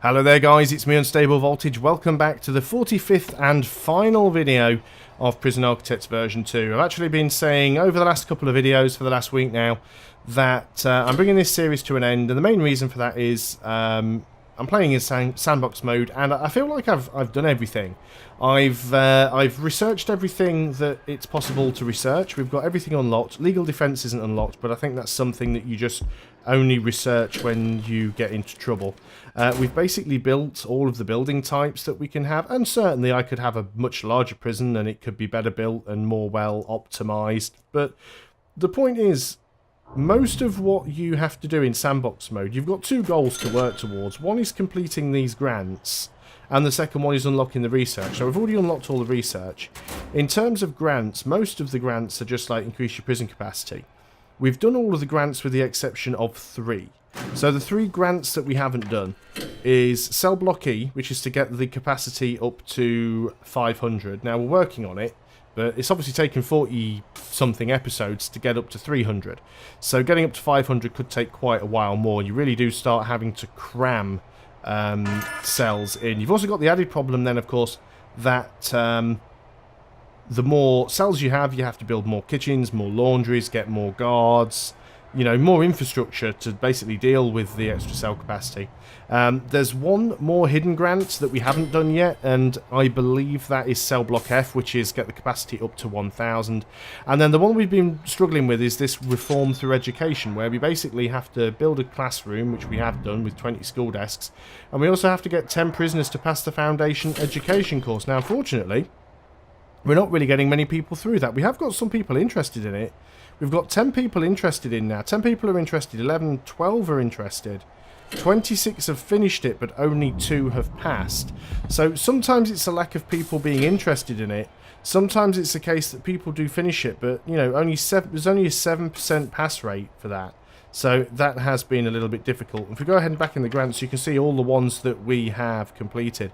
Hello there guys, it's me Unstable Voltage. Welcome back to the 45th and final video of Prison Architects version 2. I've actually been saying over the last couple of videos for the last week now that I'm bringing this series to an end, and the main reason for that is I'm playing in sandbox mode, and I feel like I've done everything. I've researched everything that it's possible to research. We've got everything unlocked. Legal defense isn't unlocked, but I think that's something that you just only research when you get into trouble. We've basically built all of the building types that we can have, and certainly I could have a much larger prison and it could be better built and more well optimized. But the point is, most of what you have to do in sandbox mode, you've got two goals to work towards. One is completing these grants, and the second one is unlocking the research. So we've already unlocked all the research. In terms of grants, most of the grants are just like increase your prison capacity. We've done all of the grants with the exception of 3. So the 3 grants that we haven't done is Cell Block E, which is to get the capacity up to 500. Now we're working on it, but it's obviously taken 40-something episodes to get up to 300. So getting up to 500 could take quite a while more. You really do start having to cram cells in. You've also got the added problem then, of course, that the more cells you have to build more kitchens, more laundries, get more guards, you know, more infrastructure to basically deal with the extra cell capacity. There's one more hidden grant that we haven't done yet, and I believe that is Cell Block F, which is get the capacity up to 1,000. And then the one we've been struggling with is this Reform Through Education, where we basically have to build a classroom, which we have done with 20 school desks, and we also have to get 10 prisoners to pass the Foundation Education course. Now, unfortunately, we're not really getting many people through that. We have got some people interested in it. We've got 10 people interested in now. 10 people are interested, 11, 12 are interested. 26 have finished it, but only 2 have passed. So sometimes it's a lack of people being interested in it. Sometimes it's a case that people do finish it, but, you know, there's only a 7% pass rate for that. So that has been a little bit difficult. If we go ahead and back in the grants, you can see all the ones that we have completed.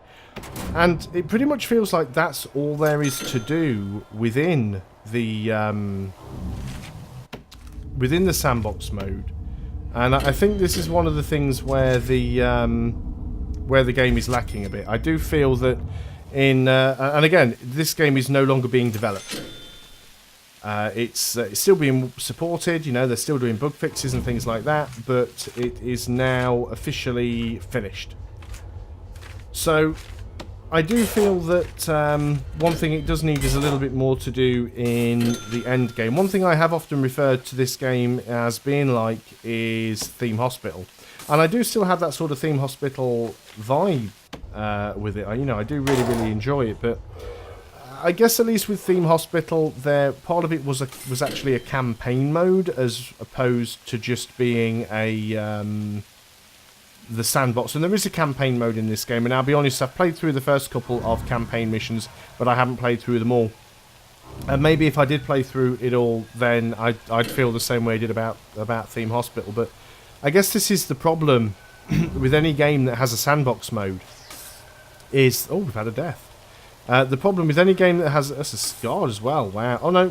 And it pretty much feels like that's all there is to do within the sandbox mode. And I think this is one of the things where the game is lacking a bit. I do feel that and again, this game is no longer being developed. It's still being supported, you know, they're still doing bug fixes and things like that, but it is now officially finished. So I do feel that one thing it does need is a little bit more to do in the end game. One thing I have often referred to this game as being like is Theme Hospital. And I do still have that sort of Theme Hospital vibe with it. You know, I do really, really enjoy it, but I guess at least with Theme Hospital, part of it was actually a campaign mode as opposed to just being the sandbox. And there is a campaign mode in this game, and I'll be honest, I've played through the first couple of campaign missions, but I haven't played through them all. And maybe if I did play through it all, then I'd feel the same way I did about Theme Hospital. But I guess this is the problem with any game that has a sandbox mode is... Oh, we've had a death. The problem with any game that has... That's a guard as well, wow. Oh, no,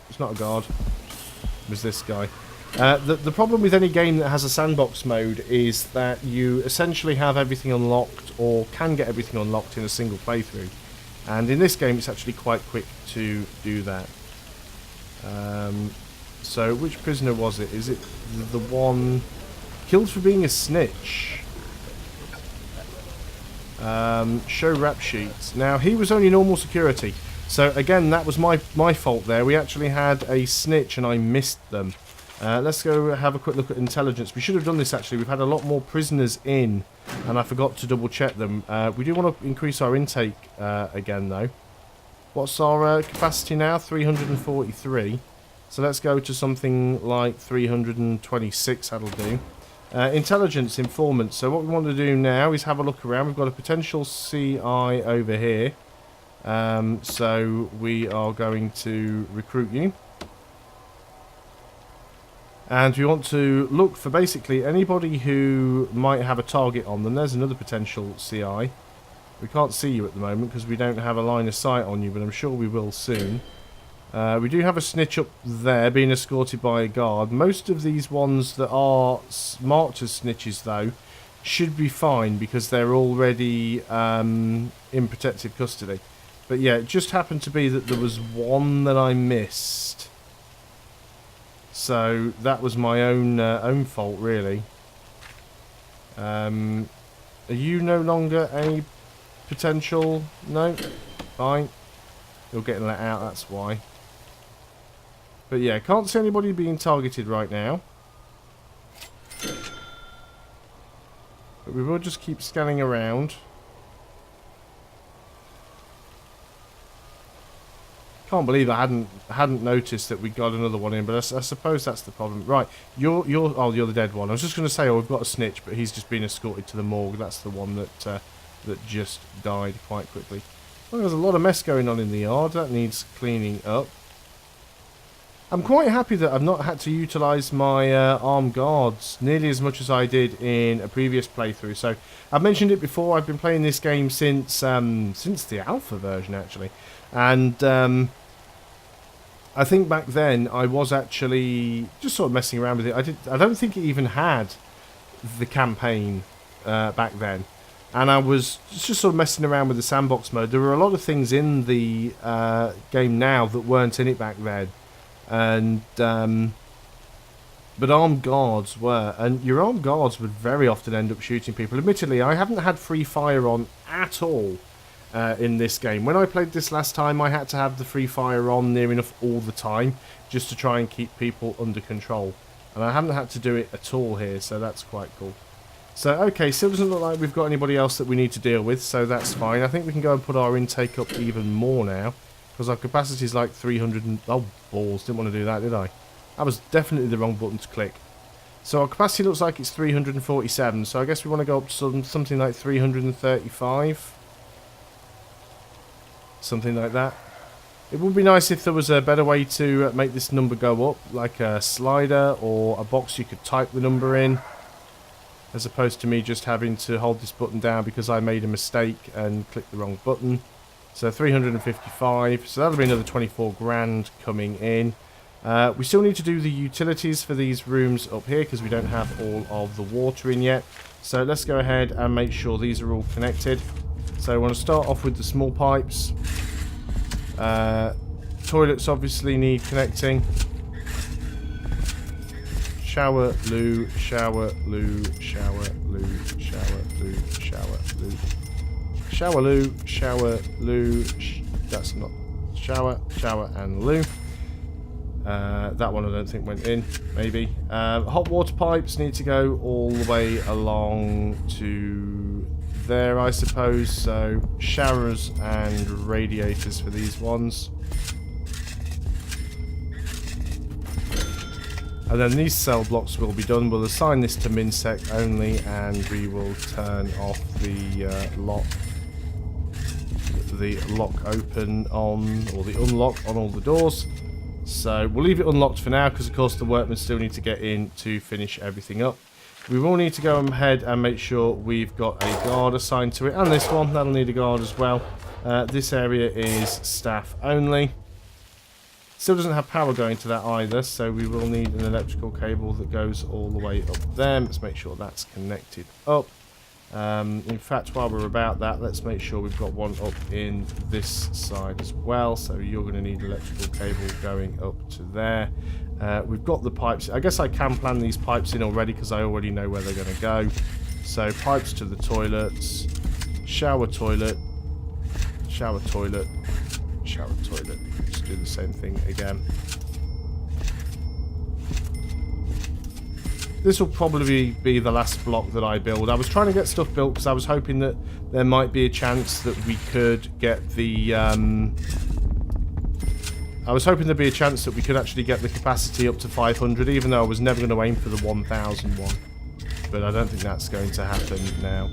it's not a guard. It was this guy. The problem with any game that has a sandbox mode is that you essentially have everything unlocked, or can get everything unlocked in a single playthrough. And in this game it's actually quite quick to do that. So which prisoner was it? Is it the one killed for being a snitch? Show rap sheets. Now he was only normal security. So again, that was my fault there. We actually had a snitch and I missed them. Let's go have a quick look at intelligence. We should have done this actually. We've had a lot more prisoners in, and I forgot to double check them. We do want to increase our intake again though. What's our capacity now? 343. So let's go to something like 326, that'll do. Intelligence, informant. So what we want to do now is have a look around. We've got a potential CI over here. So we are going to recruit you. And we want to look for basically anybody who might have a target on them. There's another potential CI. We can't see you at the moment because we don't have a line of sight on you, but I'm sure we will soon. We do have a snitch up there being escorted by a guard. Most of these ones that are marked as snitches, though, should be fine because they're already in protective custody. But yeah, it just happened to be that there was one that I missed. So that was my own fault, really. Are you no longer any potential? No? Fine. You're getting let out, that's why. But yeah, can't see anybody being targeted right now. But we will just keep scanning around. Can't believe I hadn't noticed that we got another one in, but I suppose that's the problem. Right, you're the dead one. I was just going to say, oh, we've got a snitch, but he's just been escorted to the morgue. That's the one that just died quite quickly. Well, there's a lot of mess going on in the yard. That needs cleaning up. I'm quite happy that I've not had to utilise my armed guards nearly as much as I did in a previous playthrough. So I've mentioned it before. I've been playing this game since the alpha version, actually, and I think back then I was actually just sort of messing around with it. I don't think it even had the campaign back then, and I was just sort of messing around with the sandbox mode. There were a lot of things in the game now that weren't in it back then, and but armed guards were, and your armed guards would very often end up shooting people. Admittedly, I haven't had free fire on at all. In this game. When I played this last time, I had to have the free fire on near enough all the time just to try and keep people under control, and I haven't had to do it at all here, so that's quite cool. So okay, still doesn't look like we've got anybody else that we need to deal with, so that's fine. I think we can go and put our intake up even more now, because our capacity is like 300 and... oh, balls, didn't want to do that, did I? That was definitely the wrong button to click. So our capacity looks like it's 347, so I guess we want to go up to something like 335. Something like that. It would be nice if there was a better way to make this number go up, like a slider or a box you could type the number in, as opposed to me just having to hold this button down because I made a mistake and clicked the wrong button. So 355, so that'll be another 24 grand coming in. We still need to do the utilities for these rooms up here because we don't have all of the water in yet. So let's go ahead and make sure these are all connected. So I want to start off with the small pipes. Toilets obviously need connecting. Shower, loo, shower, loo, shower, loo, shower, loo, shower, loo. Shower, loo, shower, loo. That's not shower, shower and loo. That one I don't think went in, maybe. Hot water pipes need to go all the way along to there, I suppose. So showers and radiators for these ones. And then these cell blocks will be done. We'll assign this to MinSec only, and we will turn off the lock open on, or the unlock on all the doors. So we'll leave it unlocked for now because of course the workmen still need to get in to finish everything up. We will need to go ahead and make sure we've got a guard assigned to it, and this one, that'll need a guard as well. This area is staff only. Still doesn't have power going to that either, so we will need an electrical cable that goes all the way up there. Let's make sure that's connected up. In fact, while we're about that, let's make sure we've got one up in this side as well. So you're going to need electrical cable going up to there. We've got the pipes. I guess I can plan these pipes in already because I already know where they're going to go. So pipes to the toilets, shower toilet, shower toilet, shower toilet. Just do the same thing again. This will probably be the last block that I build. I was trying to get stuff built because I was hoping that there might be a chance that we could get the... I was hoping there'd be a chance that we could actually get the capacity up to 500, even though I was never going to aim for the 1,000 one. But I don't think that's going to happen now.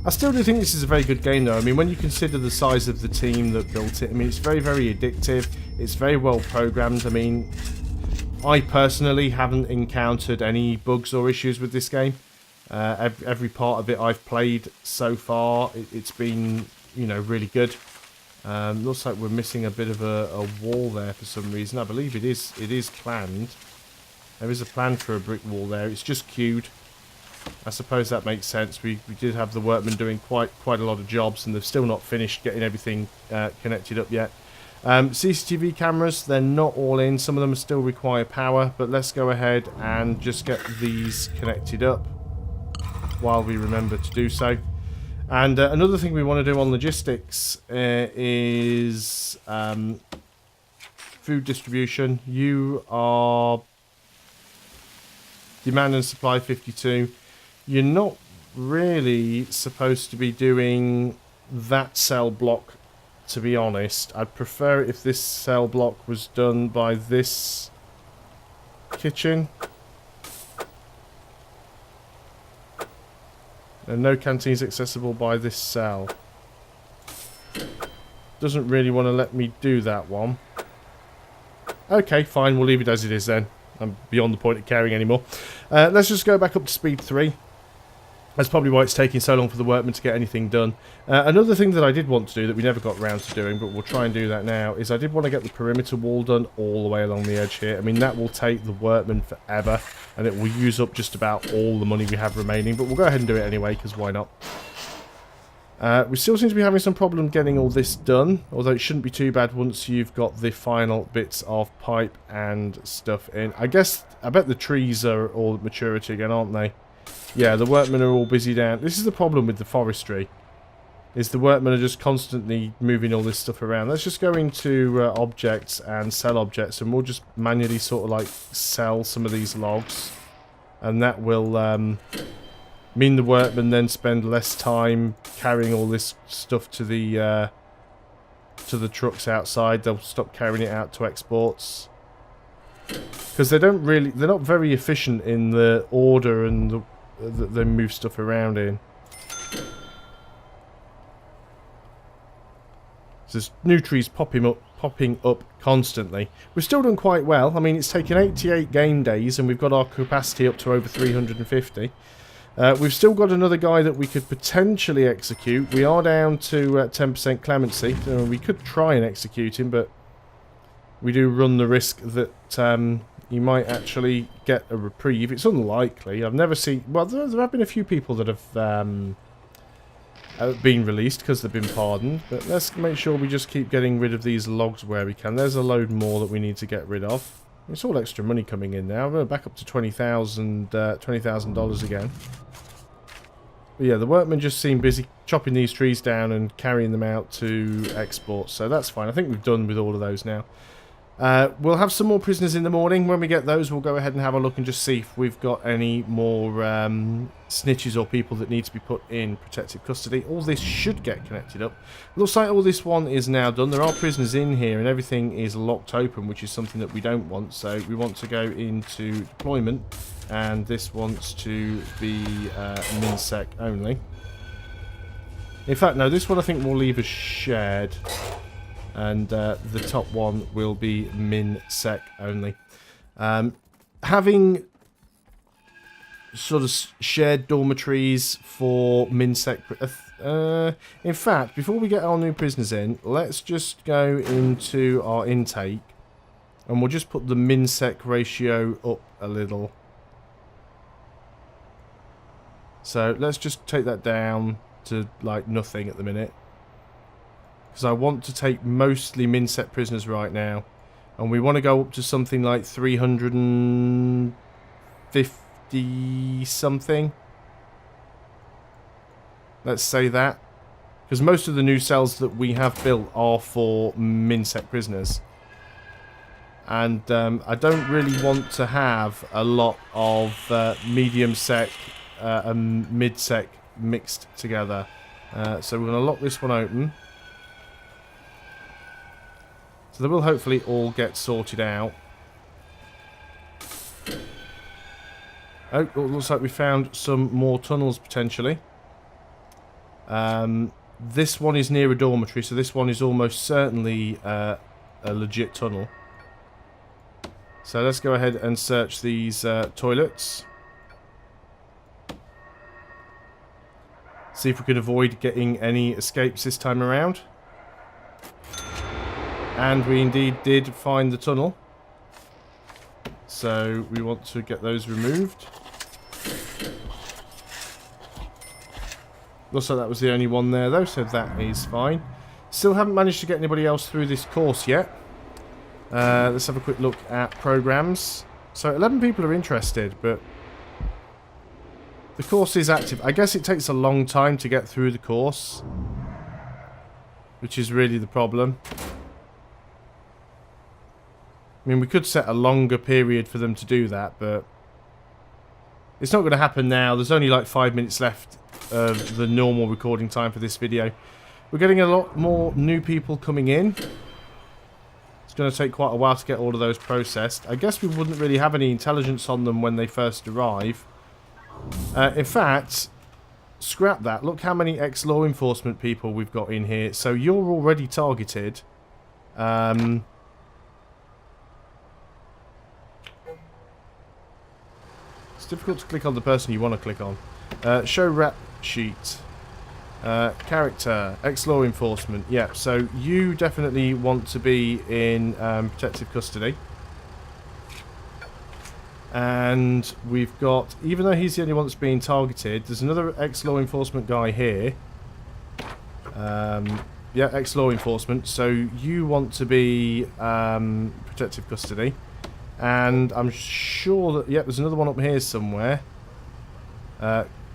I still do think this is a very good game, though. I mean, when you consider the size of the team that built it, I mean, it's very, very addictive. It's very well programmed. I mean, I personally haven't encountered any bugs or issues with this game. Every part of it I've played so far, it's been, you know, really good. Looks like we're missing a bit of a wall there for some reason. I believe it is planned. There is a plan for a brick wall there. It's just queued. I suppose that makes sense. We did have the workmen doing quite a lot of jobs, and they've still not finished getting everything connected up yet. CCTV cameras, they're not all in. Some of them still require power, but let's go ahead and just get these connected up while we remember to do so. And another thing we want to do on logistics is food distribution. You are demand and supply 52. You're not really supposed to be doing that cell block, to be honest. I'd prefer it if this cell block was done by this kitchen. And no canteens accessible by this cell. Doesn't really want to let me do that one. Okay, fine, we'll leave it as it is then. I'm beyond the point of caring anymore. Let's just go back up to speed 3. That's probably why it's taking so long for the workmen to get anything done. Another thing that I did want to do that we never got around to doing, but we'll try and do that now, is I did want to get the perimeter wall done all the way along the edge here. I mean, that will take the workmen forever, and it will use up just about all the money we have remaining, but we'll go ahead and do it anyway, because why not? We still seem to be having some problem getting all this done, although it shouldn't be too bad once you've got the final bits of pipe and stuff in. I bet the trees are all at maturity again, aren't they? Yeah, the workmen are all busy down. This is the problem with the forestry, is the workmen are just constantly moving all this stuff around. Let's just go into objects and sell objects, and we'll just manually sort of like sell some of these logs, and that will mean the workmen then spend less time carrying all this stuff to the trucks outside. They'll stop carrying it out to exports, because they're not very efficient in the order and they move stuff around in. So there's new trees popping up constantly. We've still done quite well. I mean, it's taken 88 game days, and we've got our capacity up to over 350. We've still got another guy that we could potentially execute. We are down to 10% clemency. We could try and execute him, but we do run the risk that he might actually get a reprieve. It's unlikely. I've never seen... Well, there have been a few people that have been released because they've been pardoned. But let's make sure we just keep getting rid of these logs where we can. There's a load more that we need to get rid of. It's all extra money coming in now. We're back up to $20,000 again. But yeah, the workmen just seem busy chopping these trees down and carrying them out to export. So that's fine. I think we've done with all of those now. We'll have some more prisoners in the morning. When we get those, we'll go ahead and have a look and just see if we've got any more snitches or people that need to be put in protective custody. All this should get connected up. Looks like all this one is now done. There are prisoners in here and everything is locked open, which is something that we don't want. So we want to go into deployment, and this wants to be MinSec only. In fact, no, this one I think we'll leave as shared. And the top one will be MinSec only. Having sort of shared dormitories for MinSec... in fact, before we get our new prisoners in, let's just go into our intake. And we'll just put the MinSec ratio up a little. So let's just take that down to like nothing at the minute. Because I want to take mostly MinSec prisoners right now. And we want to go up to something like 350 something. Let's say that. Because most of the new cells that we have built are for MinSec prisoners. And I don't really want to have a lot of medium sec and mid sec mixed together. So we're going to lock this one open. So they will hopefully all get sorted out. Oh, it looks like we found some more tunnels potentially. This one is near a dormitory, so this one is almost certainly a legit tunnel. So let's go ahead and search these toilets. See if we can avoid getting any escapes this time around. And we indeed did find the tunnel. So we want to get those removed. Looks like that was the only one there though, so that is fine. Still haven't managed to get anybody else through this course yet. Let's have a quick look at programs. So 11 people are interested, but the course is active. I guess it takes a long time to get through the course, which is really the problem. I mean, we could set a longer period for them to do that, but it's not going to happen now. There's only like 5 minutes left of the normal recording time for this video. We're getting a lot more new people coming in. It's going to take quite a while to get all of those processed. I guess we wouldn't really have any intelligence on them when they first arrive. In fact, scrap that. Look how many ex-law enforcement people we've got in here. So you're already targeted. It's difficult to click on the person you want to click on. Show rep sheet. Character. Ex-law enforcement. Yeah, so you definitely want to be in protective custody. And we've got, even though he's the only one that's being targeted, there's another ex-law enforcement guy here. Yeah, ex-law enforcement. So you want to be protective custody. And I'm sure that, yeah, there's another one up here somewhere.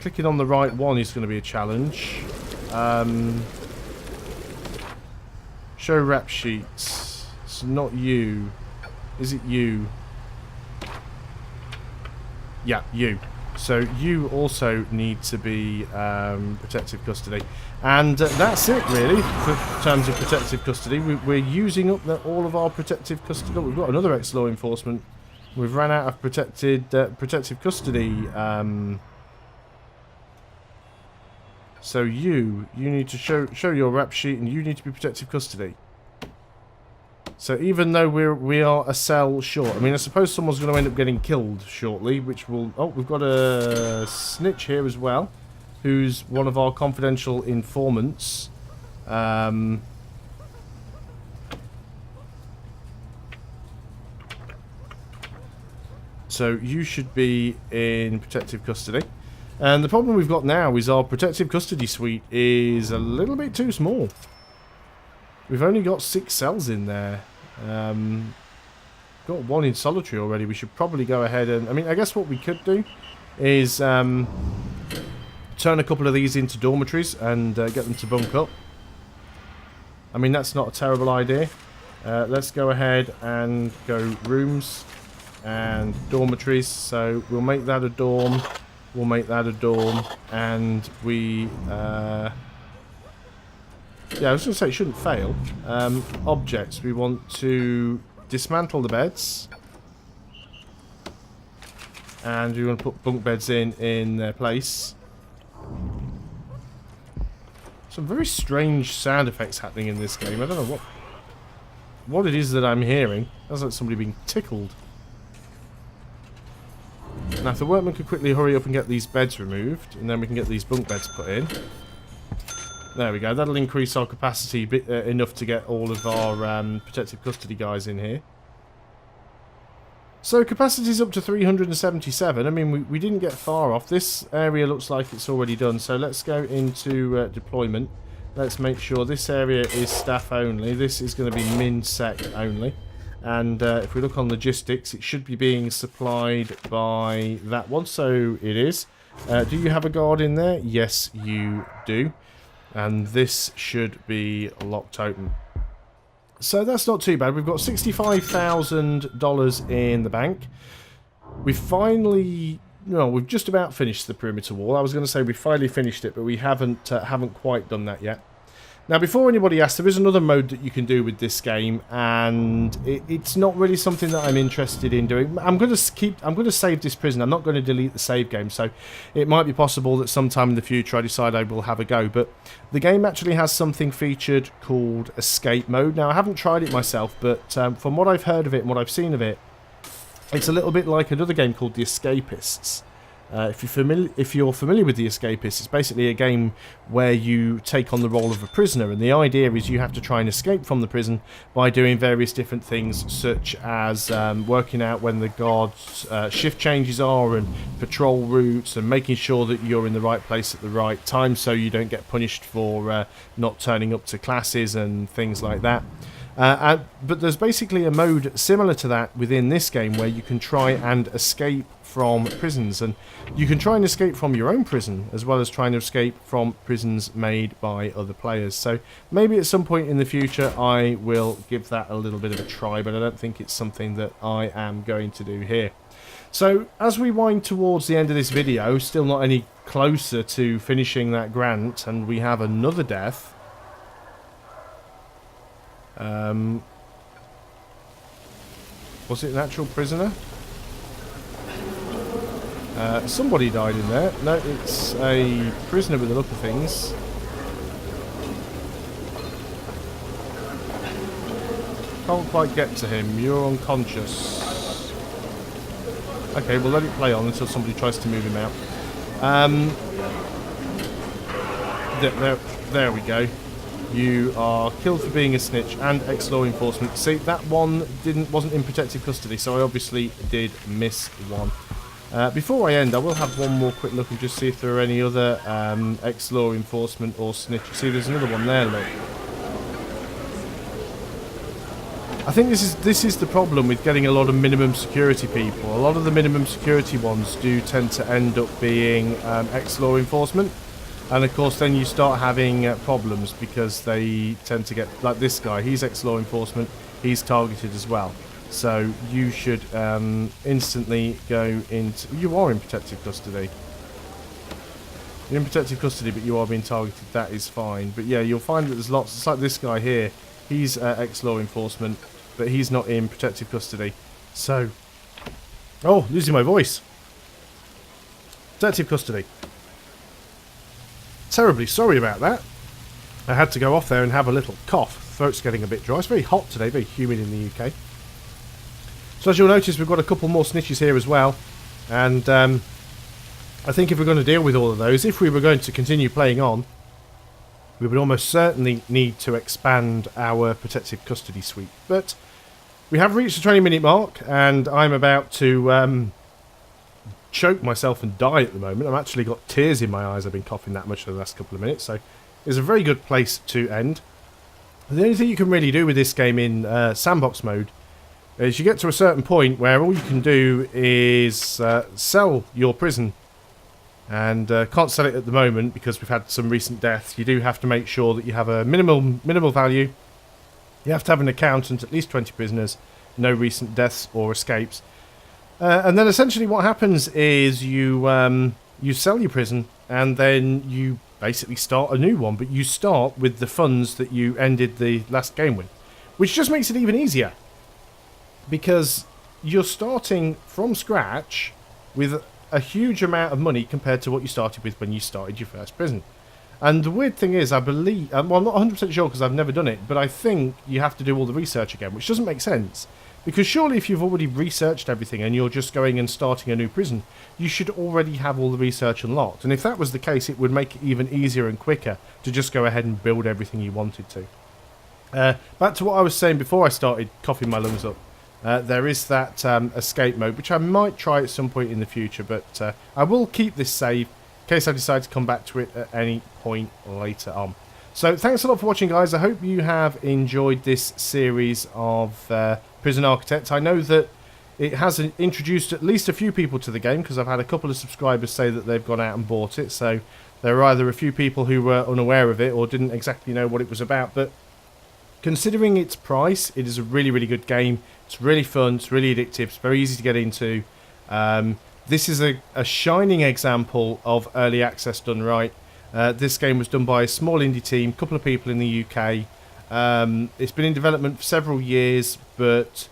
Clicking on the right one is going to be a challenge. Show rap sheets. It's not you. Is it you? Yeah, you. So you also need to be protective custody. And that's it, really, for terms of protective custody. We're using up all of our protective custody. Look, we've got another ex-law enforcement. We've ran out of protective custody. So you need to show your rap sheet, and you need to be protective custody. So even though we are a cell short, I mean, I suppose someone's going to end up getting killed shortly, which will... Oh, we've got a snitch here as well, who's one of our confidential informants. So you should be in protective custody. And the problem we've got now is our protective custody suite is a little bit too small. We've only got 6 cells in there. Got 1 in solitary already. We should probably go ahead and... I mean, I guess what we could do is turn a couple of these into dormitories and get them to bunk up. I mean, that's not a terrible idea. Let's go ahead and go rooms and dormitories. So we'll make that a dorm. We'll make that a dorm. And we... yeah, I was going to say it shouldn't fail. Objects. We want to dismantle the beds. And we want to put bunk beds in their place. Some very strange sound effects happening in this game. I don't know what it is that I'm hearing. Sounds like somebody being tickled. Now, if the workmen could quickly hurry up and get these beds removed, and then we can get these bunk beds put in. There we go. That'll increase our capacity enough to get all of our protective custody guys in here. So capacity's up to 377. I mean, we didn't get far off. This area looks like it's already done. So let's go into deployment. Let's make sure this area is staff only. This is going to be min-sec only. And if we look on logistics, it should be being supplied by that one. So it is. Do you have a guard in there? Yes, you do. And this should be locked open. So that's not too bad. We've got $65,000 in the bank. We finally... No, we've just about finished the perimeter wall. I was going to say we finally finished it, but we haven't quite done that yet. Now, before anybody asks, there is another mode that you can do with this game, and it's not really something that I'm interested in doing. I'm going to save this prison. I'm not going to delete the save game, so it might be possible that sometime in the future I decide I will have a go. But the game actually has something featured called escape mode. Now, I haven't tried it myself, but from what I've heard of it and what I've seen of it, it's a little bit like another game called The Escapists. If you're familiar with The Escapist, it's basically a game where you take on the role of a prisoner, and the idea is you have to try and escape from the prison by doing various different things, such as working out when the guards' shift changes are, and patrol routes, and making sure that you're in the right place at the right time so you don't get punished for not turning up to classes and things like that. But there's basically a mode similar to that within this game where you can try and escape from prisons, and you can try and escape from your own prison as well as trying to escape from prisons made by other players. So maybe at some point in the future I will give that a little bit of a try, but I don't think it's something that I am going to do here. So as we wind towards the end of this video, still not any closer to finishing that grant, and we have another death. Was it an actual prisoner? Somebody died in there. No, it's a prisoner with the look of things. Can't quite get to him. You're unconscious. Okay, we'll let it play on until somebody tries to move him out. There we go. You are killed for being a snitch and ex-law enforcement. See, that one wasn't in protective custody, so I obviously did miss one. Before I end, I will have one more quick look and just see if there are any other ex-law enforcement or snitch. See, there's another one there, look. I think this is the problem with getting a lot of minimum security people. A lot of the minimum security ones do tend to end up being ex-law enforcement. And of course then you start having problems because they tend to get, like this guy, he's ex-law enforcement, he's targeted as well. So you should instantly go into... You are in protective custody. You're in protective custody, but you are being targeted. That is fine. But yeah, you'll find that there's lots... It's like this guy here. He's ex-law enforcement, but he's not in protective custody. So... Oh, losing my voice. Protective custody. Terribly sorry about that. I had to go off there and have a little cough. Throat's getting a bit dry. It's very hot today, very humid in the UK. So as you'll notice, we've got a couple more snitches here as well. And I think if we're going to deal with all of those, if we were going to continue playing on, we would almost certainly need to expand our protective custody suite. But we have reached the 20-minute mark, and I'm about to choke myself and die at the moment. I've actually got tears in my eyes. I've been coughing that much for the last couple of minutes, so it's a very good place to end. The only thing you can really do with this game in sandbox mode is you get to a certain point where all you can do is sell your prison, and can't sell it at the moment because we've had some recent deaths. You do have to make sure that you have a minimal value. You have to have an accountant, at least 20 prisoners, no recent deaths or escapes. And then essentially what happens is you sell your prison, and then you basically start a new one, but you start with the funds that you ended the last game with, which just makes it even easier because you're starting from scratch with a huge amount of money compared to what you started with when you started your first prison. And the weird thing is, I believe, well, I'm not 100% sure because I've never done it, but I think you have to do all the research again, which doesn't make sense. Because surely if you've already researched everything and you're just going and starting a new prison, you should already have all the research unlocked. And if that was the case, it would make it even easier and quicker to just go ahead and build everything you wanted to. Back to what I was saying before I started coughing my lungs up. There is that escape mode, which I might try at some point in the future, but I will keep this save in case I decide to come back to it at any point later on. So thanks a lot for watching, guys. I hope you have enjoyed this series of Prison Architect. I know that it has introduced at least a few people to the game because I've had a couple of subscribers say that they've gone out and bought it. So there are either a few people who were unaware of it or didn't exactly know what it was about. But considering its price, it is a really, really good game. It's really fun. It's really addictive. It's very easy to get into. This is a shining example of early access done right. This game was done by a small indie team, a couple of people in the UK. It's been in development for several years, but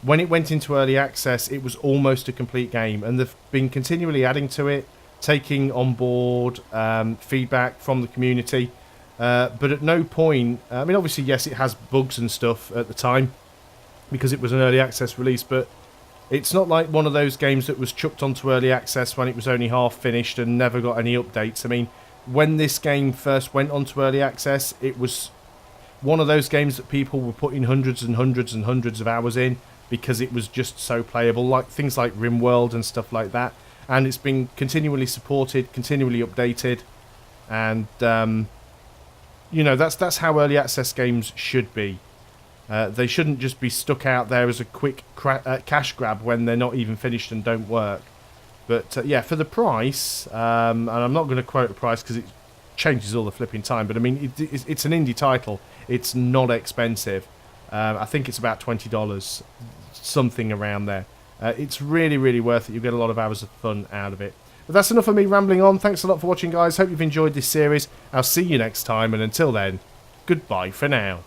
when it went into early access, it was almost a complete game, and they've been continually adding to it, taking on board feedback from the community. But at no point, I mean, obviously, yes, it has bugs and stuff at the time because it was an early access release, but It's not like one of those games that was chucked onto early access when it was only half finished and never got any updates. I mean, when this game first went onto early access, it was one of those games that people were putting hundreds and hundreds and hundreds of hours in because it was just so playable, like things like RimWorld and stuff like that. And it's been continually supported, continually updated, and you know, that's how early access games should be. They shouldn't just be stuck out there as a quick cash grab when they're not even finished and don't work. But yeah, for the price, and I'm not going to quote the price because it changes all the flipping time, but I mean, it's an indie title. It's not expensive. I think it's about $20, something around there. It's really, really worth it. You'll get a lot of hours of fun out of it. But that's enough of me rambling on. Thanks a lot for watching, guys. Hope you've enjoyed this series. I'll see you next time, and until then, goodbye for now.